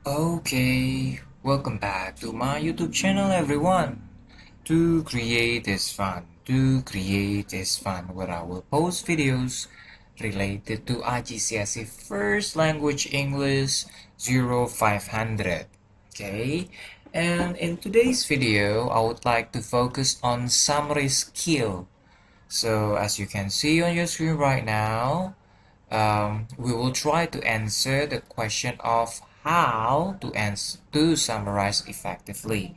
Okay, welcome back to my YouTube channel, everyone. To create is fun. Where I will post videos related to IGCSE First Language English 0500. Okay, and in today's video, I would like to focus on summary skill. So as you can see on your screen right now, we will try to answer the question of how to summarize effectively.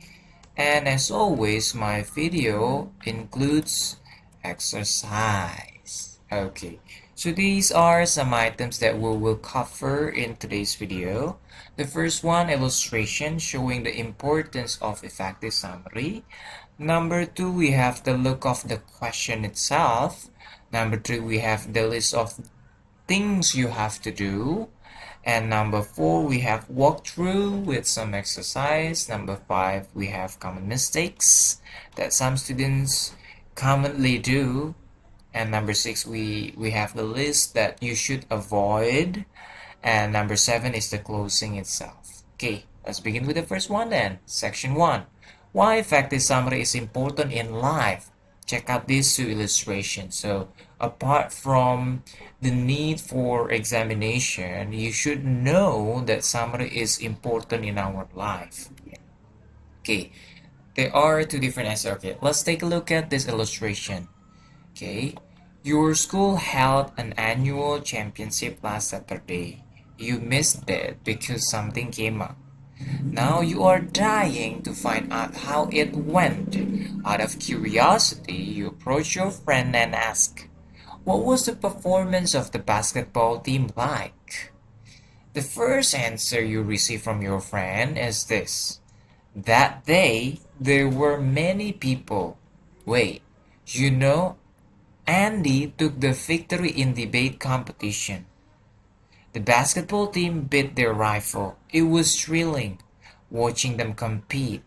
And as always, my video includes exercise. Okay, so these are some items that we will cover in today's video. The first one, illustration showing the importance of effective summary. Number two, we have the look of the question itself. Number three, we have the list of things you have to do. And number four, we have walkthrough with some exercise. Number five, we have common mistakes that some students commonly do. And number six, we have the list that you should avoid. And number seven is the closing itself. Okay, let's begin with the first one then. Section one. Why effective summary is important in life. Check out these two illustrations. So apart from the need for examination, you should know that summary is important in our life. Okay, there are two different answers. Okay, let's take a look at this illustration. Okay, your school held an annual championship last Saturday. You missed it because something came up. Now you are dying to find out how it went. Out of curiosity, you approach your friend and ask, "What was the performance of the basketball team like?" The first answer you receive from your friend is this: "That day, there were many people." Wait, you know, Andy took the victory in debate competition. The basketball team beat their rival. It was thrilling watching them compete.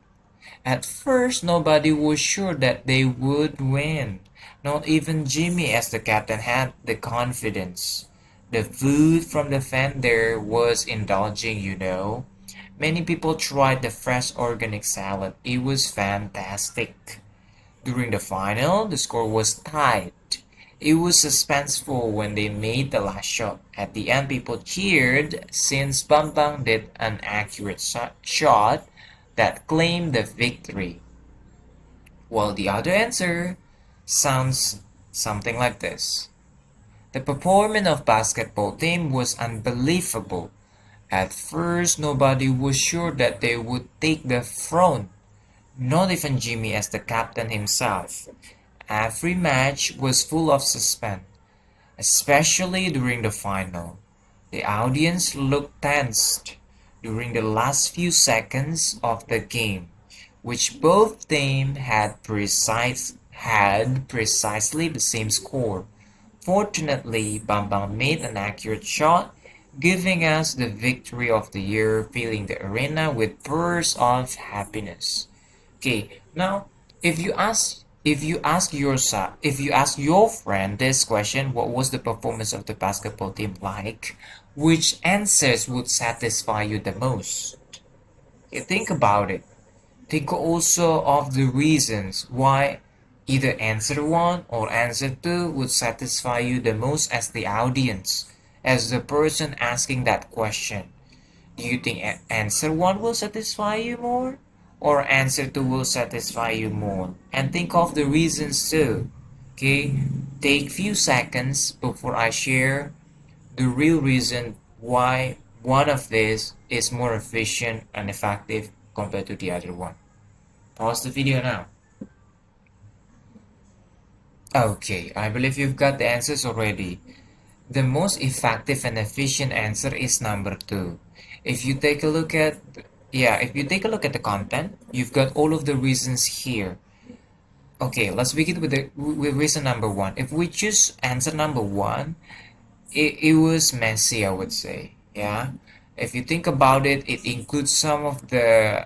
At first, nobody was sure that they would win. Not even Jimmy, as the captain, had the confidence. The food from the vendor was indulging, you know. Many people tried the fresh organic salad. It was fantastic. During the final, the score was tied. It was suspenseful when they made the last shot. At the end, people cheered since Bambang did an accurate shot that claimed the victory. While the other answer sounds something like this: the performance of basketball team was unbelievable. At first, nobody was sure that they would take the throne. Not even Jimmy as the captain himself. Every match was full of suspense, especially during the final. The audience looked tensed during the last few seconds of the game, which both teams had precisely the same score. Fortunately, Bambang made an accurate shot, giving us the victory of the year, filling the arena with bursts of happiness. Okay, now if you ask your friend this question, what was the performance of the basketball team like? Which answers would satisfy you the most? Okay, think about it. Think also of the reasons why either answer 1 or answer 2 would satisfy you the most as the audience, as the person asking that question. Do you think answer 1 will satisfy you more? Or answer 2 will satisfy you more? And think of the reasons too. Okay? Take few seconds before I share the real reason why one of these is more efficient and effective compared to the other one. Pause the video now. Okay, I believe you've got the answers already. The most effective and efficient answer is number 2. If you take a look at the content, you've got all of the reasons here. Okay, let's begin with reason number 1. If we choose answer number 1, it was messy, I would say. Yeah, if you think about it, it includes some of the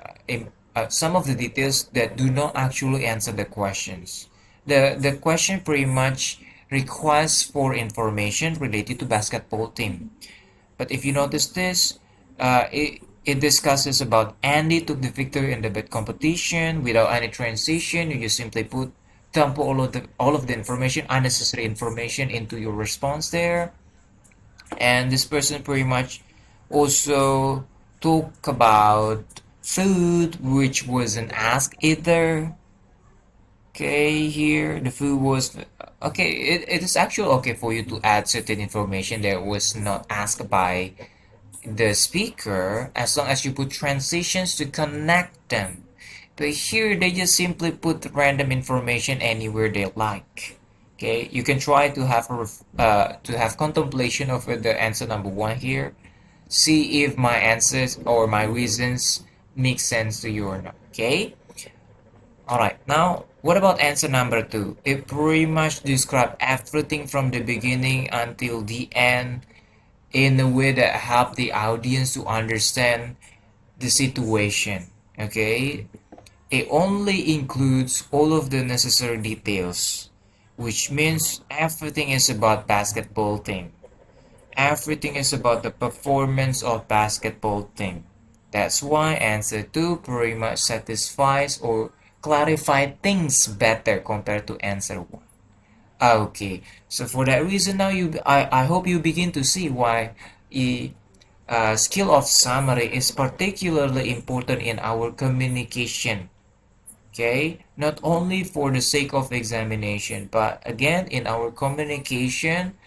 details that do not actually answer the questions. The question pretty much requests for information related to basketball team. But if you notice this, It discusses about Andy took the victory in the bet competition without any transition. You just simply dump all of the information, unnecessary information, into your response there. And this person pretty much also talk about food, which wasn't asked either. Okay, here the food was okay. It is actually okay for you to add certain information that was not asked by the speaker, as long as you put transitions to connect them. But here they just simply put random information anywhere they like. Okay, you can try to have contemplation over the answer number one here. See if my answers or my reasons make sense to you or not. Okay. All right. Now, what about answer number two? It pretty much describes everything from the beginning until the end in a way that help the audience to understand the situation. Okay, it only includes all of the necessary details, which means everything is about basketball team. Everything is about the performance of basketball team. That's why answer 2 pretty much satisfies or clarify things better compared to answer 1. Okay, so for that reason now I hope you begin to see why a skill of summary is particularly important in our communication. Okay, not only for the sake of examination, but again in our communication,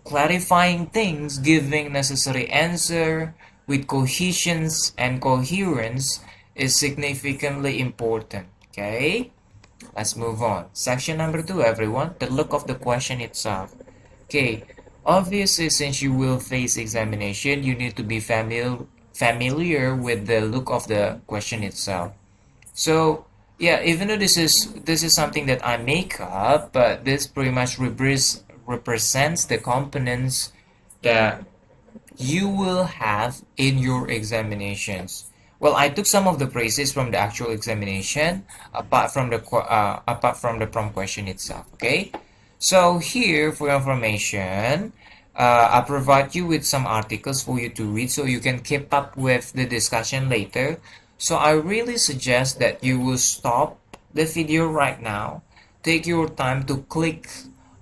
clarifying things, giving necessary answer with cohesions and coherence is significantly important. Okay, let's move on. Section number 2, everyone, the look of the question itself. Okay, obviously, since you will face examination, you need to be familiar with the look of the question itself. So, yeah, even though this is something that I make up, but this pretty much represents the components that you will have in your examinations. Well, I took some of the phrases from the actual examination, apart from the prompt question itself. Okay, so here for your information, I provide you with some articles for you to read so you can keep up with the discussion later. So I really suggest that you will stop the video right now, take your time to click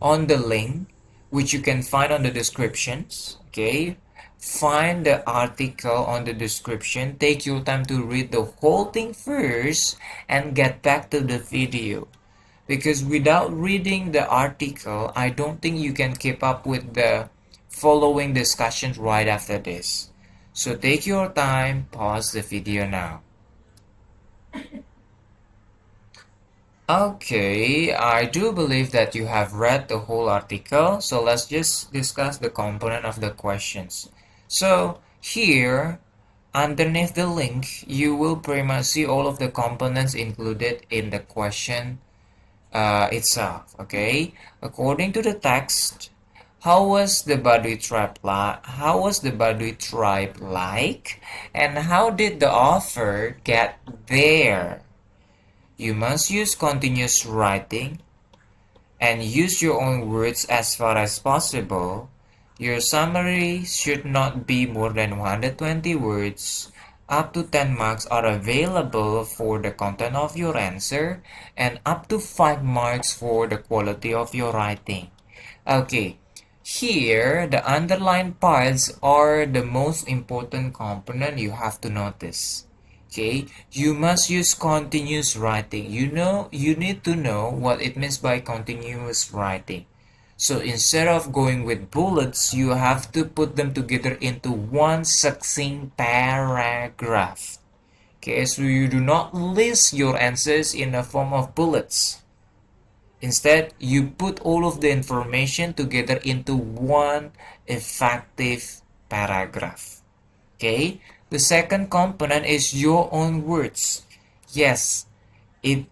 on the link which you can find on the descriptions. Okay, find the article on the description, take your time to read the whole thing first and get back to the video, because without reading the article I don't think you can keep up with the following discussions right after this. So take your time, pause the video now. Okay, I do believe that you have read the whole article, so let's just discuss the component of the questions. So here, underneath the link, you will pretty much see all of the components included in the question itself. Okay, according to the text, how was the Badui tribe like, and how did the author get there? You must use continuous writing and use your own words as far as possible. Your summary should not be more than 120 words. Up to 10 marks are available for the content of your answer, and up to 5 marks for the quality of your writing. Okay, here the underlined parts are the most important component you have to notice. Okay, you must use continuous writing. You need to know what it means by continuous writing. So instead of going with bullets, you have to put them together into one succinct paragraph. Okay, so you do not list your answers in the form of bullets. Instead, you put all of the information together into one effective paragraph. Okay, the second component is your own words. Yes,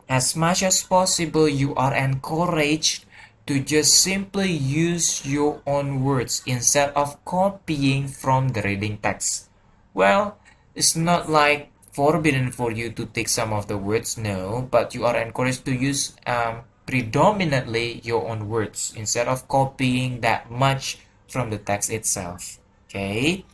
as much as possible, you are encouraged to just simply use your own words instead of copying from the reading text. Well, it's not like forbidden for you to take some of the words, no, but you are encouraged to use predominantly your own words instead of copying that much from the text itself. Okay.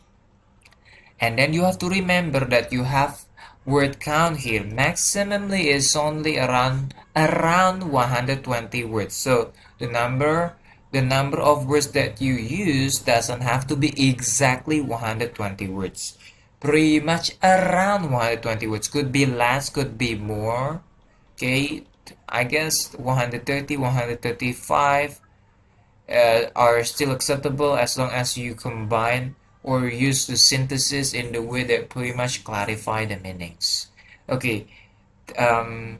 And then you have to remember that you have word count here. Maximally is only around 120 words. So the number of words that you use doesn't have to be exactly 120 words. Pretty much around 120 words. Could be less, could be more. Okay, I guess 130, 135 are still acceptable as long as you combine or use the synthesis in the way that pretty much clarify the meanings. Okay, um,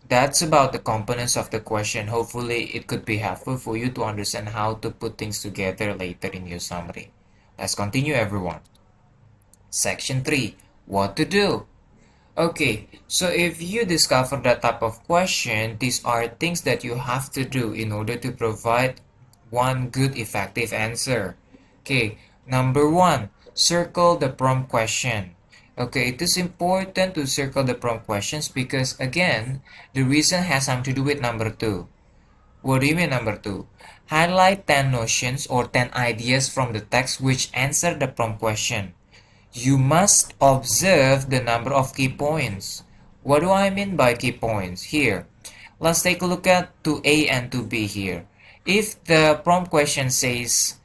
that's about the components of the question. Hopefully, it could be helpful for you to understand how to put things together later in your summary. Let's continue, everyone. Section 3. What to do? Okay, so if you discover that type of question, these are things that you have to do in order to provide one good effective answer. Okay, number one, circle the prompt question. Okay, it is important to circle the prompt questions because again, the reason has something to do with number two. What do you mean number two? Highlight 10 notions or 10 ideas from the text which answer the prompt question. You must observe the number of key points. What do I mean by key points? Here, let's take a look at 2A and 2B here. If the prompt question says,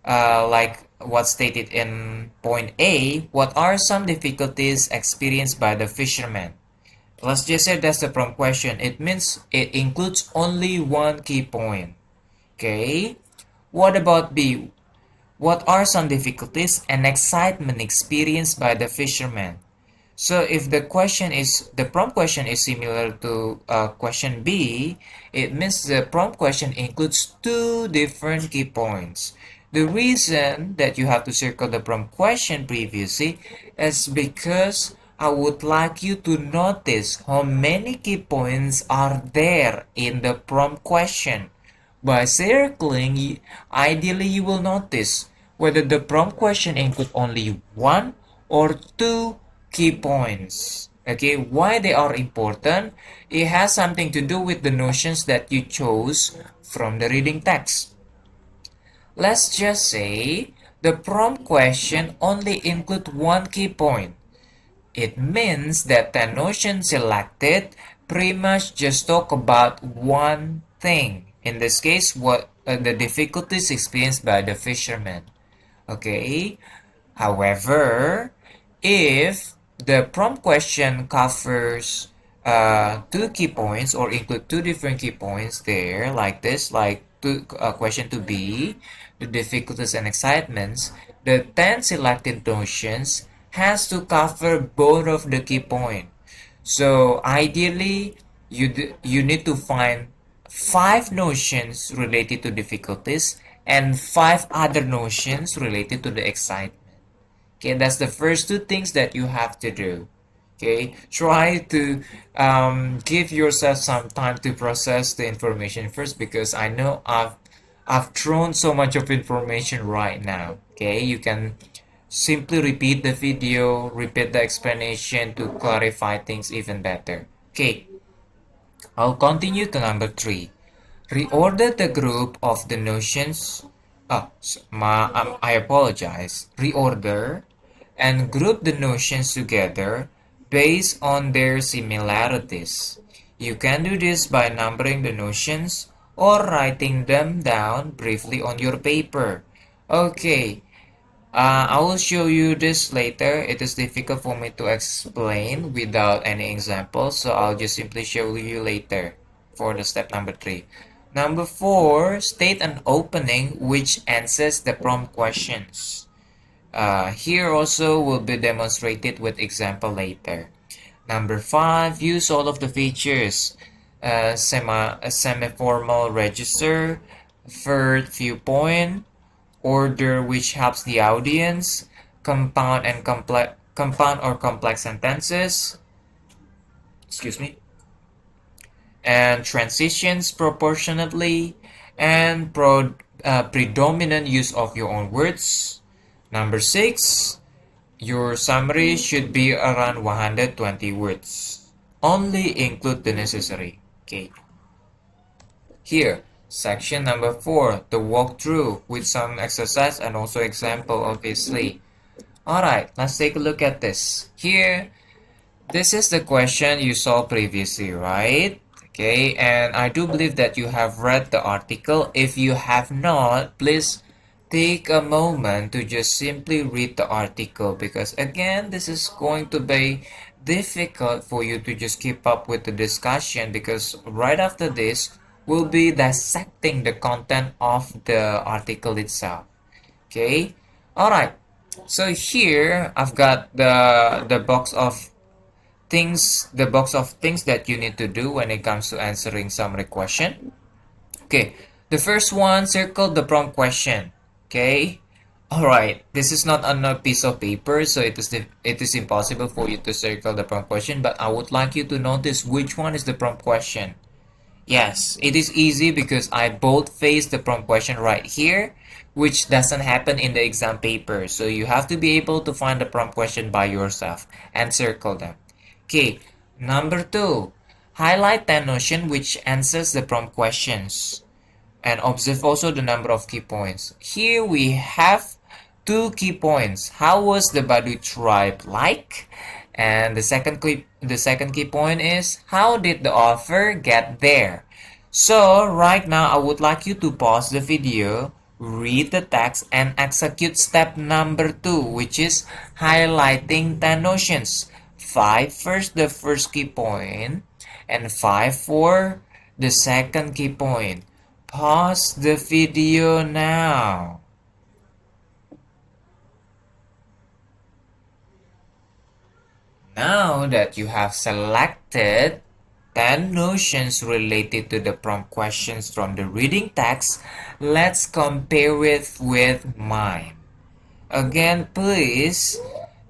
like what's stated in point A, what are some difficulties experienced by the fisherman? Let's just say that's the prompt question. It means it includes only one key point. Okay? What about B? What are some difficulties and excitement experienced by the fisherman? So if the prompt question is similar to question B, it means the prompt question includes two different key points. The reason that you have to circle the prompt question previously is because I would like you to notice how many key points are there in the prompt question. By circling, ideally you will notice whether the prompt question includes only one or two key points. Okay, why they are important? It has something to do with the notions that you chose from the reading text. Let's just say the prompt question only includes one key point. It means that the notion selected pretty much just talk about one thing. In this case, what the difficulties experienced by the fisherman. Okay. However, if the prompt question covers two key points or include two different key points there, like this, like question to B, the difficulties and excitements, the 10 selected notions has to cover both of the key point. So ideally, you need to find 5 notions related to difficulties and 5 other notions related to the excitement. Okay, that's the first two things that you have to do. Okay, try to give yourself some time to process the information first because I know I've thrown so much of information right now. Okay, you can simply repeat the video, repeat the explanation to clarify things even better. Okay, I'll continue to number 3. Reorder the group of the notions. I apologize. Reorder and group the notions together based on their similarities. You can do this by numbering the notions or writing them down briefly on your paper. Okay, I will show you this later. It is difficult for me to explain without any examples, so I'll just simply show you later for the step number 3. Number 4, state an opening which answers the prompt questions. Here also will be demonstrated with example later. Number 5, use all of the features. Semi-formal register, third viewpoint, order which helps the audience, compound or complex sentences, excuse me, and transitions proportionately, and predominant use of your own words. Number 6, your summary should be around 120 words. Only include the necessary. Okay. Here, section number 4, the walkthrough with some exercise and also example obviously. Alright, let's take a look at this. Here, this is the question you saw previously, right? Okay, and I do believe that you have read the article. If you have not, please take a moment to just simply read the article, because again, this is going to be difficult for you to just keep up with the discussion, because right after this, we'll be dissecting the content of the article itself. Okay, all right. So here I've got the box of things that you need to do when it comes to answering summary question. Okay, the first one, circle the prompt question. Okay, all right. This is not on a piece of paper, so it is impossible for you to circle the prompt question. But I would like you to notice which one is the prompt question. Yes, it is easy because I both face the prompt question right here, which doesn't happen in the exam paper. So you have to be able to find the prompt question by yourself and circle them. Okay, number two, highlight 10 notion which answers the prompt questions. And observe also the number of key points. Here we have two key points. How was the Baduy tribe like? And the second key point is, how did the author get there? So right now I would like you to pause the video, read the text, and execute step number 2, which is highlighting 10 notions. 5 first, the first key point, and 5 for the second key point. Pause the video now. Now that you have selected 10 notions related to the prompt questions from the reading text, let's compare it with mine. Again, please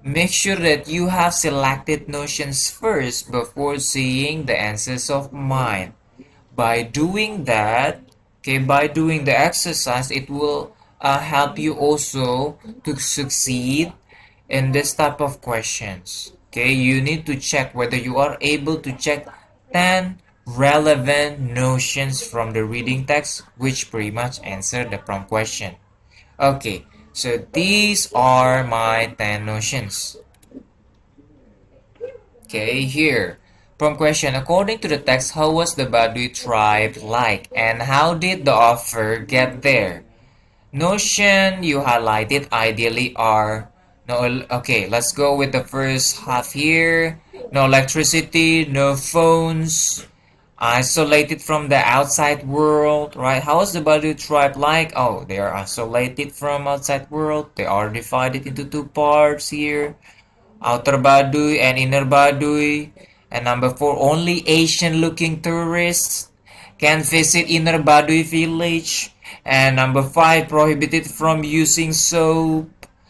make sure that you have selected notions first before seeing the answers of mine. By doing that, okay, by doing the exercise, it will help you also to succeed in this type of questions. Okay, you need to check whether you are able to check 10 relevant notions from the reading text, which pretty much answer the prompt question. Okay, so these are my 10 notions. Okay, here. Prompt question. According to the text, how was the Baduy tribe like? And how did the author get there? Notion you highlighted ideally are no. Okay, let's go with the first half here. No electricity, no phones, isolated from the outside world, right? How is the Baduy tribe like? Oh, they are isolated from outside world. They are divided into two parts here. Outer Baduy and Inner Baduy. And number 4, only Asian-looking tourists can visit Inner Baduy village. And number 5, prohibited from using soap,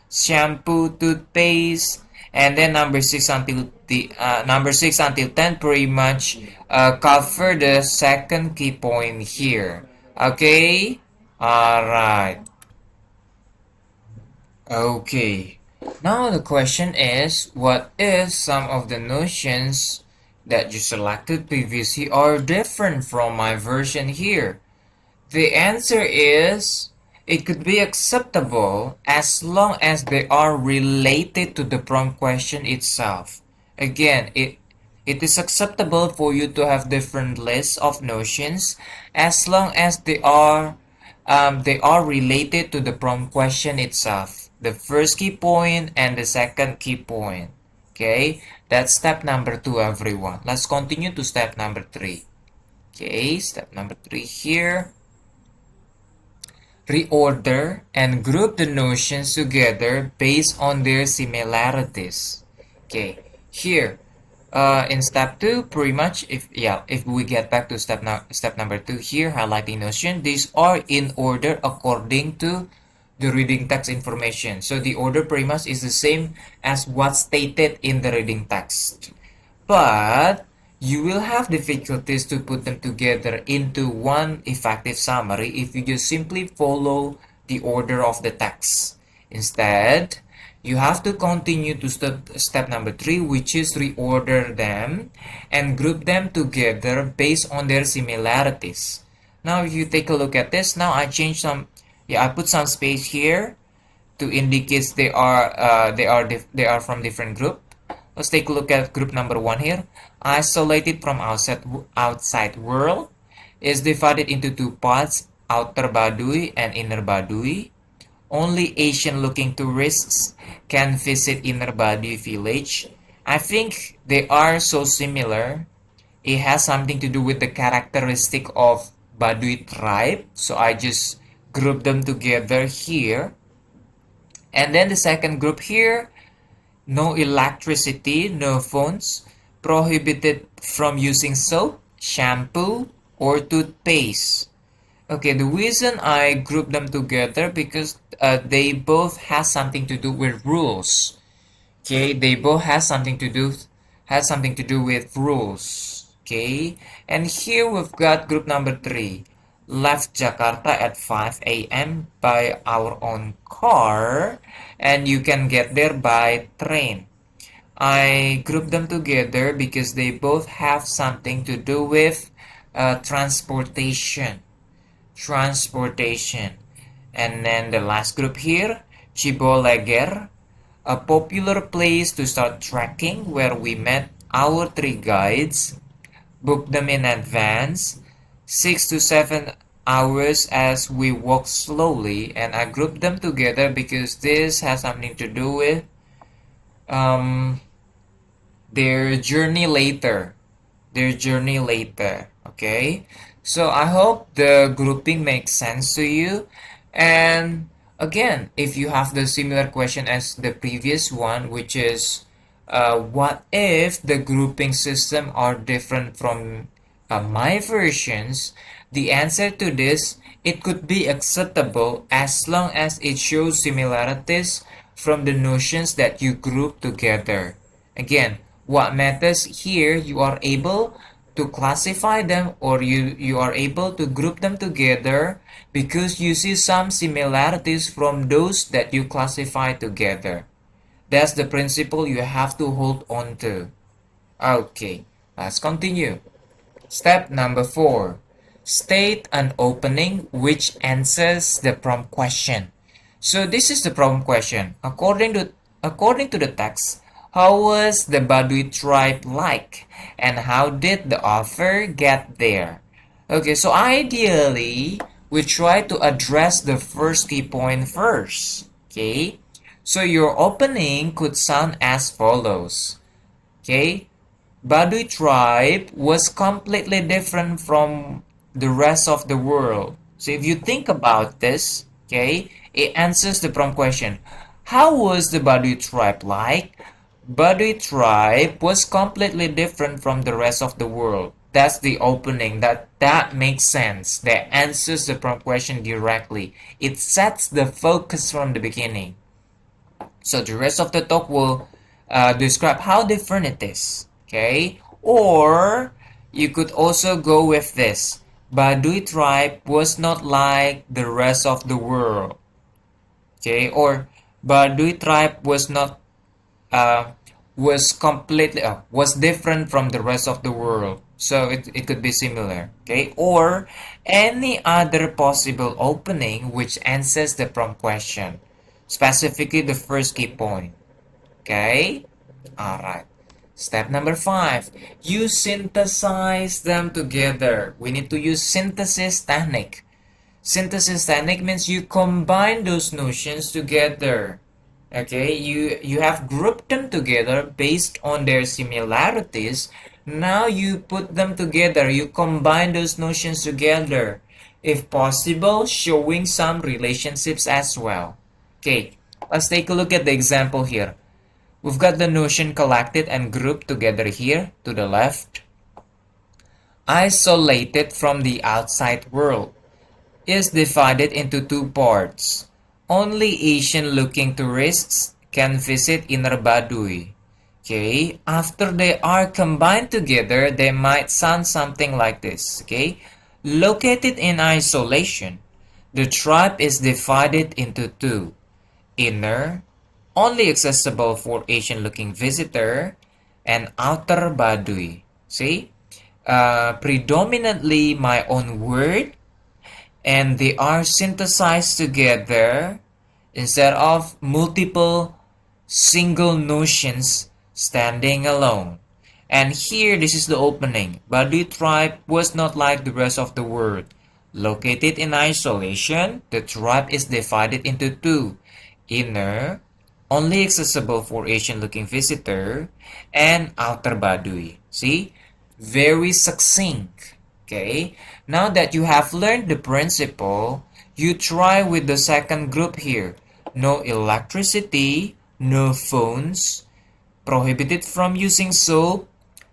shampoo, toothpaste. And then number 6 until 10 pretty much cover the second key point here. Okay? Alright. Okay. Now the question is, what if some of the notions that you selected previously are different from my version here? The answer is, it could be acceptable as long as they are related to the prompt question itself. Again, it is acceptable for you to have different lists of notions as long as they are related to the prompt question itself. The first key point and the second key point. Okay, that's step number 2, everyone. Let's continue to step number 3. Okay, step number 3 here. Reorder and group the notions together based on their similarities. Okay, here in step 2, pretty much if we get back to step number 2 here, highlighting notion, these are in order according to the reading text information. So the order pretty much is the same as what's stated in the reading text. But you will have difficulties to put them together into one effective summary if you just simply follow the order of the text. Instead, you have to continue to step number 3, which is reorder them and group them together based on their similarities. Now, if you take a look at this, now I changed some, I put some space here to indicate they are from different group. Let's take a look at group number 1 here. Isolated from outside world is divided into two parts, outer Baduy and inner Baduy. Only Asian looking tourists can visit inner Baduy village. I think they are so similar. It has something to do with the characteristic of Baduy tribe. So I just group them together here. And then the second group here, no electricity, no phones, prohibited from using soap, shampoo, or toothpaste. Okay, the reason I group them together because they both have something to do with rules. Okay, they both has something to do with rules. Okay, and here we've got group number 3. Left Jakarta at 5 a.m. by our own car, and you can get there by train. I group them together because they both have something to do with transportation. And then the last group here, Ciboleger, a popular place to start trekking where we met our 3 guides, booked them in advance, 6 to 7 hours as we walk slowly, and I grouped them together because this has something to do with their journey later. Okay, so I hope the grouping makes sense to you. And again, if you have the similar question as the previous one, which is what if the grouping system are different from my versions, the answer to this, it could be acceptable as long as it shows similarities from the notions that you group together. Again, what matters here, you are able to classify them, or you are able to group them together because you see some similarities from those that you classify together. That's the principle you have to hold on to. Okay, let's continue. Step number 4. State an opening which answers the prompt question. So this is the prompt question. According to the text, how was the Baduy tribe like, and how did the author get there? Okay, so ideally, we try to address the first key point first. Okay, so your opening could sound as follows. Okay, Baduy tribe was completely different from the rest of the world. So if you think about this, okay, it answers the prompt question. How was the Baduy tribe like? Baduy tribe was completely different from the rest of the world. That's the opening. That makes sense. That answers the prompt question directly. It sets the focus from the beginning. So the rest of the talk will describe how different it is. Okay? Or you could also go with this. Baduy tribe was not like the rest of the world. Okay? Or Baduy tribe was not was different from the rest of the world. So it could be similar. Okay? Or any other possible opening which answers the prompt question. Specifically the first key point. Okay? Alright. Step number 5. You synthesize them together. We need to use synthesis technique. Synthesis technique means you combine those notions together. Okay, you have grouped them together based on their similarities. Now you put them together. You combine those notions together. If possible, showing some relationships as well. Okay, let's take a look at the example here. We've got the notion collected and grouped together here to the left. Isolated from the outside world is divided into two parts. Only Asian-looking tourists can visit Inner Baduy. Okay, after they are combined together, they might sound something like this. Okay, located in isolation, the tribe is divided into two. Inner, only accessible for Asian-looking visitor, and outer Baduy. See, predominantly my own word, and they are synthesized together instead of multiple single notions standing alone. And here, this is the opening. Baduy tribe was not like the rest of the world. Located in isolation, the tribe is divided into two: inner, only accessible for Asian-looking visitor, and outer Baduy. See? Very succinct. Okay? Now that you have learned the principle, you try with the second group here. No electricity, no phones, prohibited from using soap,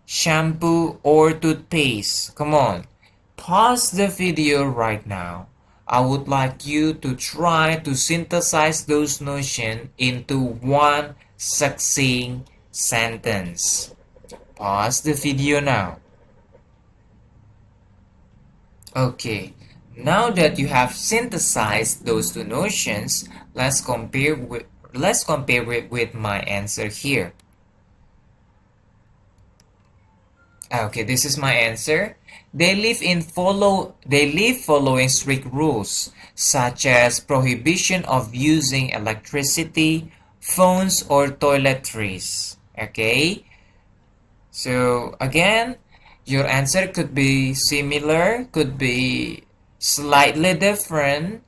shampoo, or toothpaste. Come on. Pause the video right now. I would like you to try to synthesize those notions into one succinct sentence. Pause the video now. Okay, now that you have synthesized those two notions, let's compare it with my answer here. Okay, this is my answer. They live following strict rules, such as prohibition of using electricity, phones, or toiletries. Okay? So again, your answer could be similar, could be slightly different,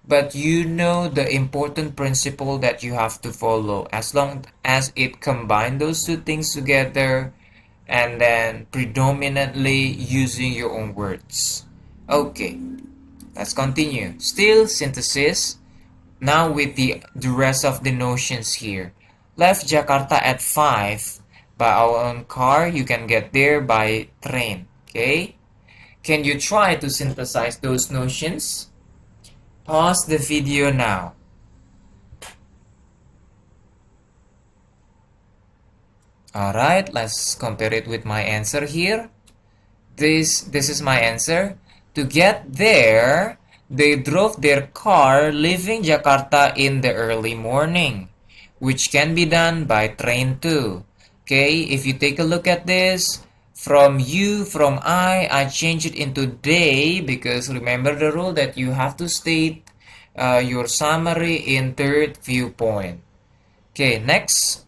but you know the important principle that you have to follow. As long as it combines those two things together, and then predominantly using your own words. Okay, let's continue. Still synthesis. Now with the rest of the notions here. Left Jakarta at 5 by our own car. You can get there by train. Okay? Can you try to synthesize those notions? Pause the video now. Alright, let's compare it with my answer here. This is my answer. To get there, they drove their car leaving Jakarta in the early morning, which can be done by train too. Okay, if you take a look at this, from I change it into they, because remember the rule that you have to state your summary in third viewpoint. Okay, next.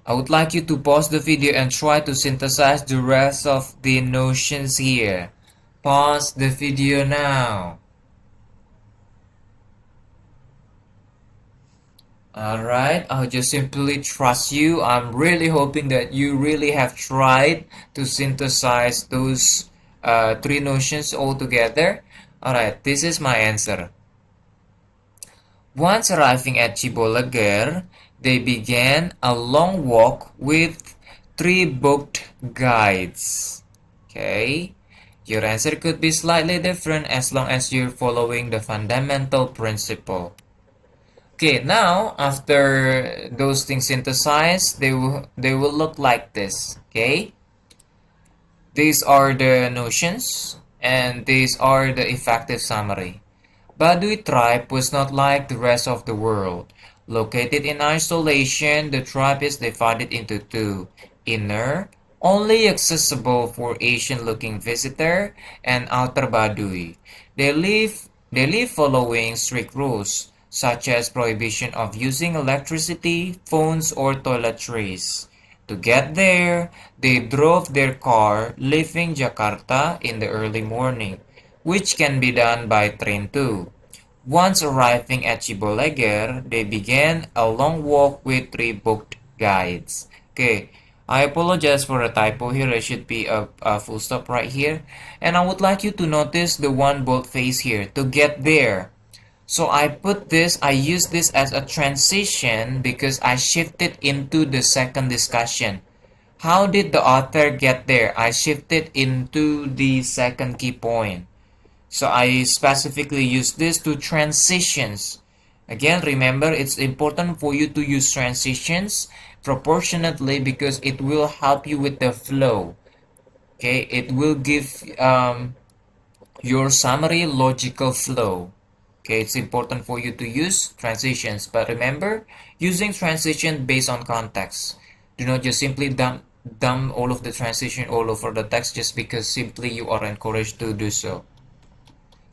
I would like you to pause the video and try to synthesize the rest of the notions here. Pause the video now. Alright, I'll just simply trust you. I'm really hoping that you really have tried to synthesize those three notions all together. Alright, this is my answer. Once arriving at Cibolager, they began a long walk with 3 booked guides. Okay, your answer could be slightly different as long as you're following the fundamental principle. Okay, now after those things synthesized, they will look like this. Okay, these are the notions and these are the effective summary. Baduy tribe was not like the rest of the world. Located in isolation, the tribe is divided into two: inner, only accessible for Asian-looking visitor, and outer Baduy. They live following strict rules, such as prohibition of using electricity, phones, or toiletries. To get there, they drove their car, leaving Jakarta in the early morning, which can be done by train too. Once arriving at Cibolager, they began a long walk with 3 booked guides. Okay, I apologize for a typo here. There should be a full stop right here. And I would like you to notice the one boldface here, to get there. So I use this as a transition because I shifted into the second discussion. How did the author get there? I shifted into the second key point. So I specifically use this to transitions. Again, remember, it's important for you to use transitions proportionately because it will help you with the flow. Okay, it will give your summary logical flow. Okay, it's important for you to use transitions, but remember, using transition based on context. Do not just simply dump all of the transition all over the text just because simply you are encouraged to do so.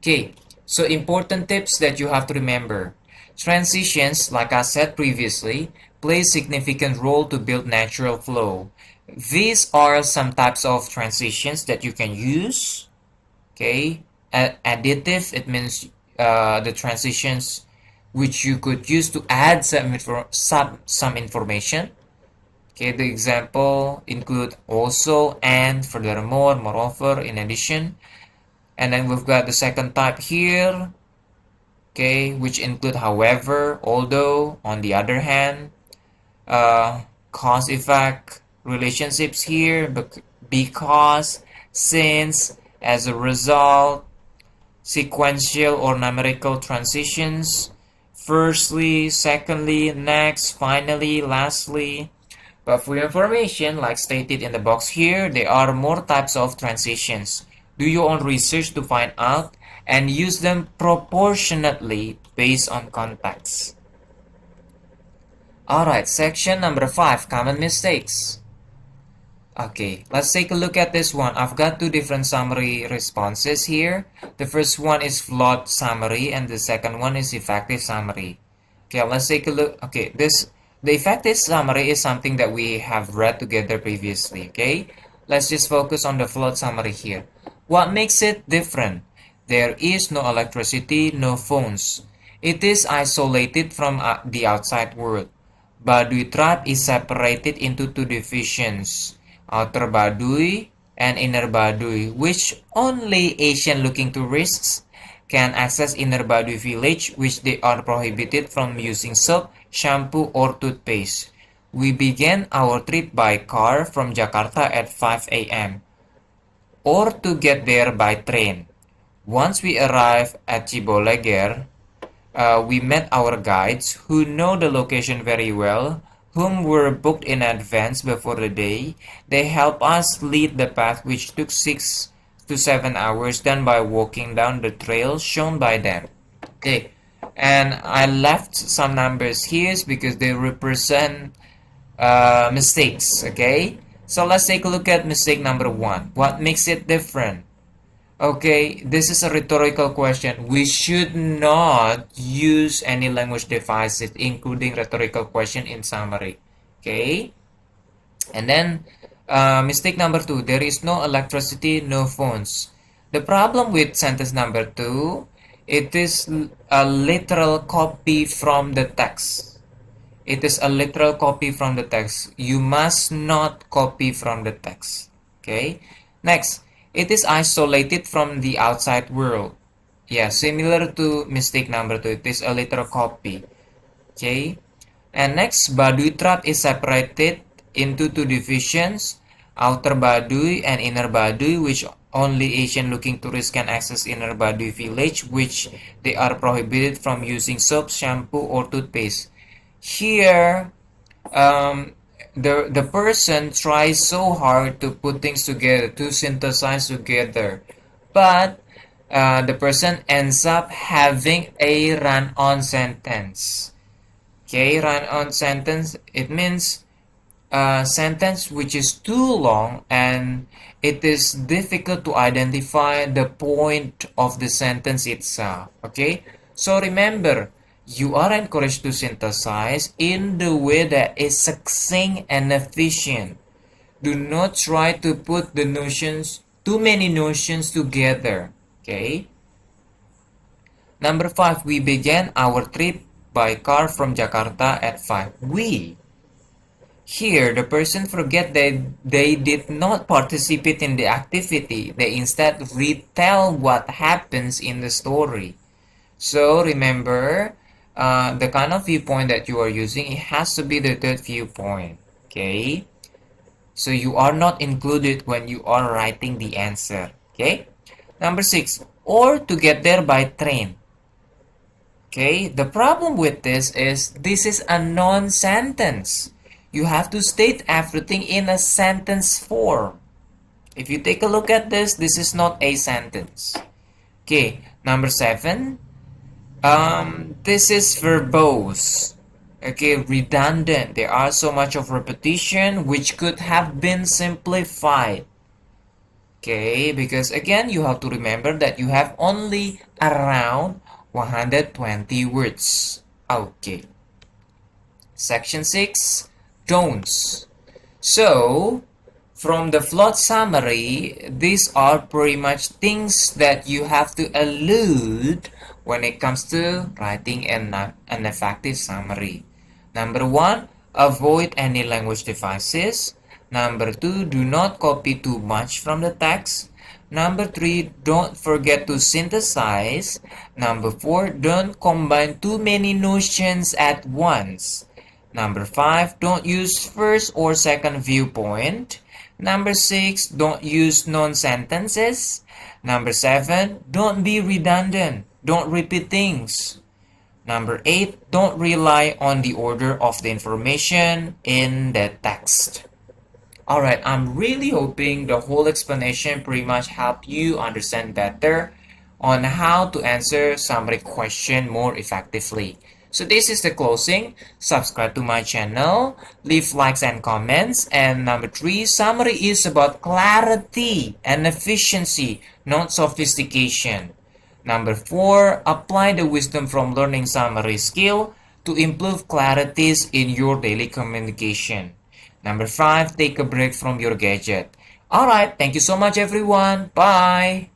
Okay, so important tips that you have to remember. Transitions, like I said previously, play a significant role to build natural flow. These are some types of transitions that you can use. Okay, additive, it means the transitions which you could use to add some information. Okay, the example include also, and, furthermore, moreover, in addition. And then we've got the second type here, okay, which include however, although, on the other hand, uh, cause effect relationships here, because, since, as a result, sequential or numerical transitions, firstly, secondly, next, finally, lastly. But for your information, like stated in the box here, there are more types of transitions. Do your own research to find out and use them proportionately based on context. Alright, section number 5, common mistakes. Okay, let's take a look at this one. I've got two different summary responses here. The first one is flawed summary and the second one is effective summary. Okay, let's take a look. Okay, the effective summary is something that we have read together previously, okay? Let's just focus on the flawed summary here. What makes it different? There is no electricity, no phones. It is isolated from the outside world. Baduy tribe is separated into two divisions, Outer Baduy and Inner Baduy, which only Asian-looking tourists can access Inner Baduy village, which they are prohibited from using soap, shampoo, or toothpaste. We began our trip by car from Jakarta at 5 a.m. or to get there by train. Once we arrived at Ciboleger, we met our guides who know the location very well, whom were booked in advance before the day. They help us lead the path which took 6 to 7 hours done by walking down the trail shown by them. Okay, and I left some numbers here because they represent mistakes. Okay, so let's take a look at mistake number 1. What makes it different? Okay, this is a rhetorical question. We should not use any language devices, including rhetorical question in summary. Okay, and then mistake number 2. There is no electricity, no phones. The problem with sentence number 2, it is a literal copy from the text. It is a literal copy from the text. You must not copy from the text. Okay, next. It is isolated from the outside world. Yeah, similar to mistake number 2. It is a literal copy. Okay. And next, Baduy tribe is separated into two divisions, Outer Baduy and Inner Baduy, which only Asian-looking tourists can access Inner Baduy village, which they are prohibited from using soap, shampoo, or toothpaste. Here, the person tries so hard to put things together, to synthesize together, but the person ends up having a run-on sentence. Okay, run-on sentence, it means a sentence which is too long and it is difficult to identify the point of the sentence itself. Okay, so remember, you are encouraged to synthesize in the way that is succinct and efficient. Do not try to put the notions, too many notions together. Okay. Number 5, we began our trip by car from Jakarta at 5. We. Here, the person forget that they did not participate in the activity. They instead retell what happens in the story. So remember, the kind of viewpoint that you are using, it has to be the third viewpoint. Okay, so you are not included when you are writing the answer. Okay, number 6, or to get there by train. Okay, the problem with this is a non-sentence. You have to state everything in a sentence form. If you take a look at this is not a sentence. Okay, number 7, this is verbose. Okay, redundant. There are so much of repetition which could have been simplified. Okay, because again, you have to remember that you have only around 120 words. Okay. Section 6, don'ts. So, from the float summary, these are pretty much things that you have to allude when it comes to writing an effective summary. Number 1, avoid any language devices. Number 2, do not copy too much from the text. Number 3, don't forget to synthesize. Number 4, don't combine too many notions at once. Number 5, don't use first or second viewpoint. Number 6, don't use non-sentences. Number 7, don't be redundant. Don't repeat things. Number 8, don't rely on the order of the information in the text. Alright, I'm really hoping the whole explanation pretty much helped you understand better on how to answer summary question more effectively. So this is the closing. Subscribe to my channel, leave likes and comments. And number 3, summary is about clarity and efficiency, not sophistication. Number 4, apply the wisdom from learning summary skill to improve clarities in your daily communication. Number 5, take a break from your gadget. Alright, thank you so much everyone. Bye!